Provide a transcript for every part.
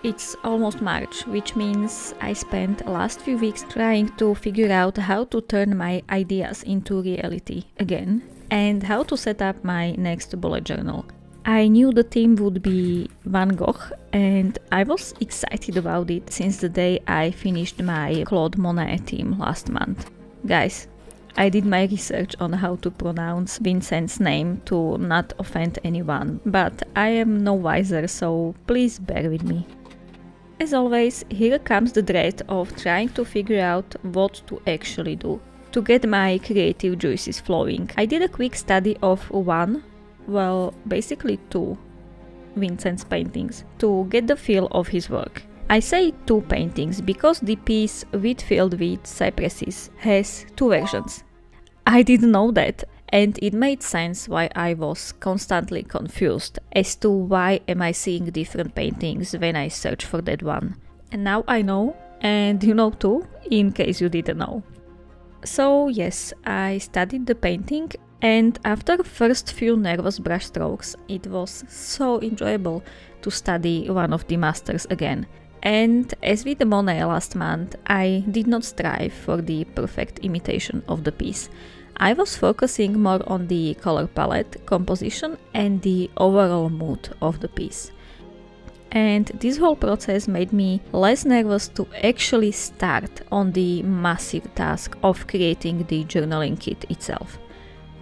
it's almost March, which means I spent the last few weeks trying to figure out how to turn my ideas into reality again and how to set up my next bullet journal. I knew the theme would be Van Gogh and I was excited about it since the day I finished my Claude Monet theme last month. Guys, I did my research on how to pronounce Vincent's name to not offend anyone, but I am no wiser, so please bear with me. As always, here comes the dread of trying to figure out what to actually do to get my creative juices flowing. I did a quick study of basically two Vincent's paintings to get the feel of his work. I say two paintings because the piece Whitfield with Cypresses has two versions. I didn't know that, and it made sense why I was constantly confused as to why am I seeing different paintings when I search for that one. And now I know, and you know too, in case you didn't know. So yes, I studied the painting, and after first few nervous brushstrokes, it was so enjoyable to study one of the masters again. And as with the Monet last month, I did not strive for the perfect imitation of the piece. I was focusing more on the color palette, composition and the overall mood of the piece. And this whole process made me less nervous to actually start on the massive task of creating the journaling kit itself.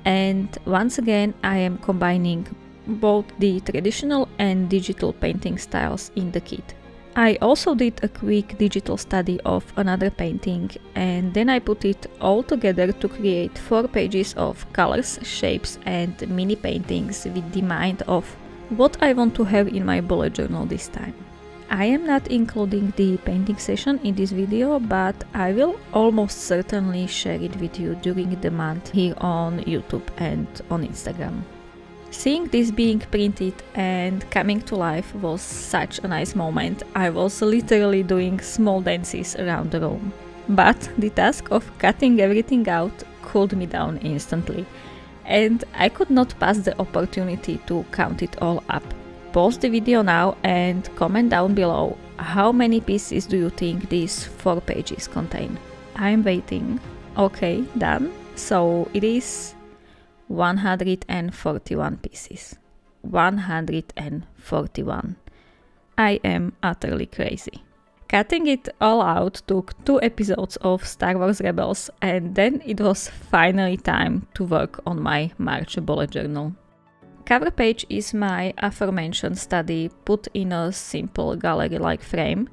And once again, I am combining both the traditional and digital painting styles in the kit. I also did a quick digital study of another painting and then I put it all together to create 4 pages of colors, shapes and mini paintings with the mind of what I want to have in my bullet journal this time. I am not including the painting session in this video, but I will almost certainly share it with you during the month here on YouTube and on Instagram. Seeing this being printed and coming to life was such a nice moment. I was literally doing small dances around the room. But the task of cutting everything out cooled me down instantly. And I could not pass the opportunity to count it all up. Pause the video now and comment down below how many pieces do you think these 4 pages contain. I'm waiting. Okay, done. So it is 141 pieces. 141. I am utterly crazy. Cutting it all out took 2 episodes of Star Wars Rebels and then it was finally time to work on my March bullet journal. Cover page is my aforementioned study put in a simple gallery-like frame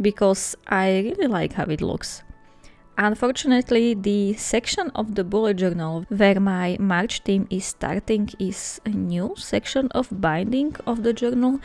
because I really like how it looks. Unfortunately, the section of the bullet journal where my March theme is starting is a new section of binding of the journal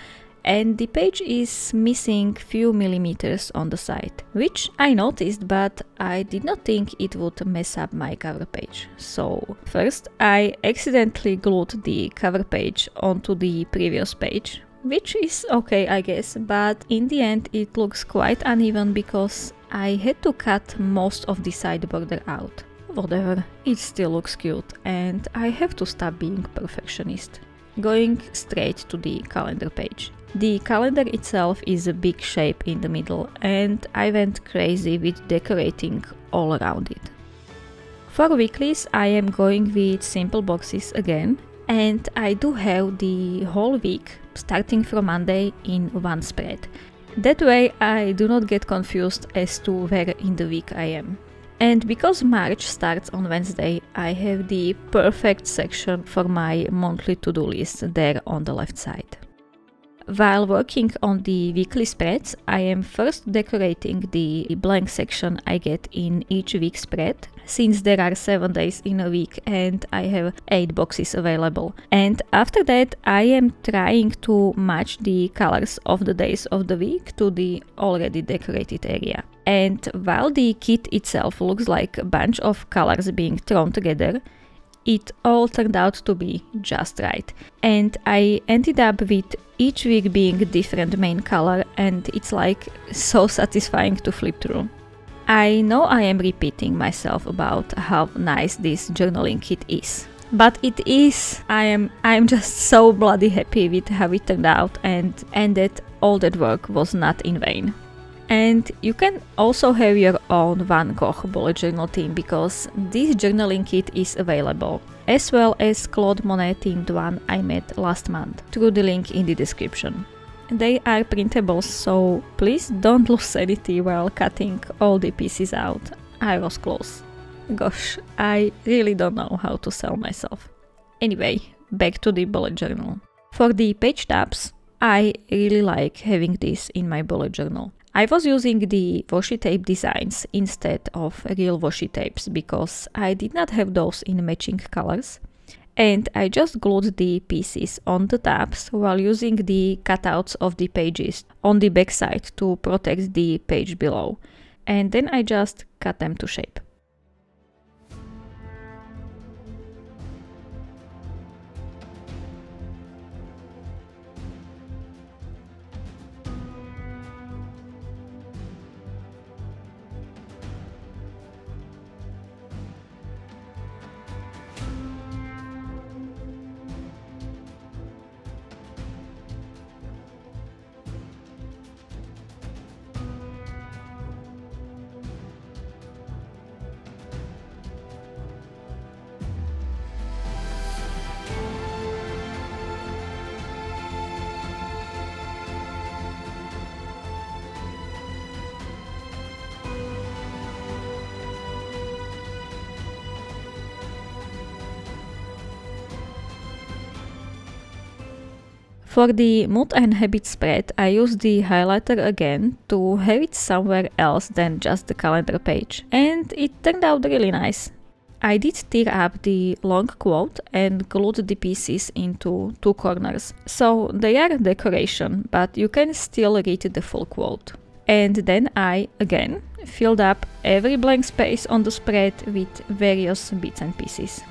and the page is missing few millimeters on the side, which I noticed, but I did not think it would mess up my cover page. So first I accidentally glued the cover page onto the previous page, which is okay I guess, but in the end it looks quite uneven because I had to cut most of the side border out. Whatever, it still looks cute and I have to stop being perfectionist. Going straight to the calendar page. The calendar itself is a big shape in the middle and I went crazy with decorating all around it. For weeklies I am going with simple boxes again and I do have the whole week starting from Monday in one spread. That way I do not get confused as to where in the week I am. And because March starts on Wednesday, I have the perfect section for my monthly to-do list there on the left side. While working on the weekly spreads, I am first decorating the blank section I get in each week spread, since there are 7 days in a week and I have 8 boxes available. And after that, I am trying to match the colors of the days of the week to the already decorated area. And while the kit itself looks like a bunch of colors being thrown together, it all turned out to be just right. And I ended up with each week being a different main color and it's like so satisfying to flip through. I know I am repeating myself about how nice this journaling kit is. But it is. I'm just so bloody happy with how it turned out and that all that work was not in vain. And you can also have your own Van Gogh bullet journal theme, because this journaling kit is available, as well as Claude Monet themed one I made last month, through the link in the description. They are printables, so please don't lose sanity while cutting all the pieces out. I was close. Gosh, I really don't know how to sell myself. Anyway, back to the bullet journal. For the page tabs, I really like having this in my bullet journal. I was using the washi tape designs instead of real washi tapes because I did not have those in matching colors, and I just glued the pieces on the tabs while using the cutouts of the pages on the back side to protect the page below, and then I just cut them to shape. For the mood and habit spread, I used the highlighter again to have it somewhere else than just the calendar page, and it turned out really nice. I did tear up the long quote and glued the pieces into two corners, so they are decoration, but you can still read the full quote. And then I, again, filled up every blank space on the spread with various bits and pieces.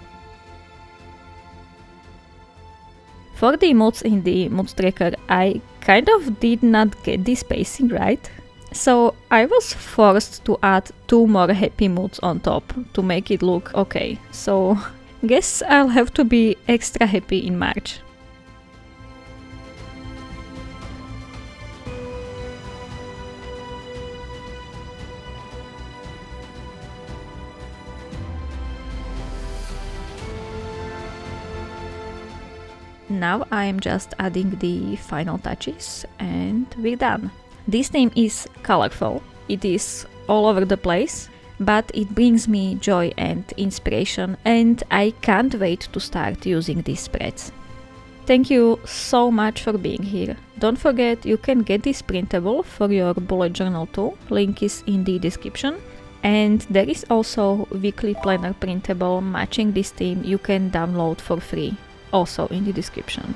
For the moods in the mood tracker, I kind of did not get the spacing right, so I was forced to add 2 more happy moods on top to make it look okay, so guess I'll have to be extra happy in March. Now I am just adding the final touches and we're done. This name is Colourful. It is all over the place, but it brings me joy and inspiration, and I can't wait to start using these spreads. Thank you so much for being here. Don't forget you can get this printable for your bullet journal too, link is in the description. And there is also weekly planner printable matching this theme you can download for free, also in the description.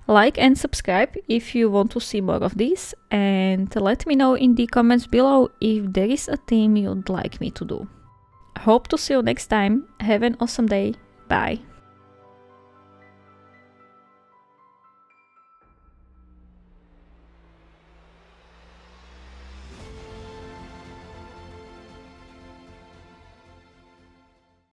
Like and subscribe if you want to see more of this, and let me know in the comments below if there is a theme you'd like me to do. Hope to see you next time. Have an awesome day. Bye.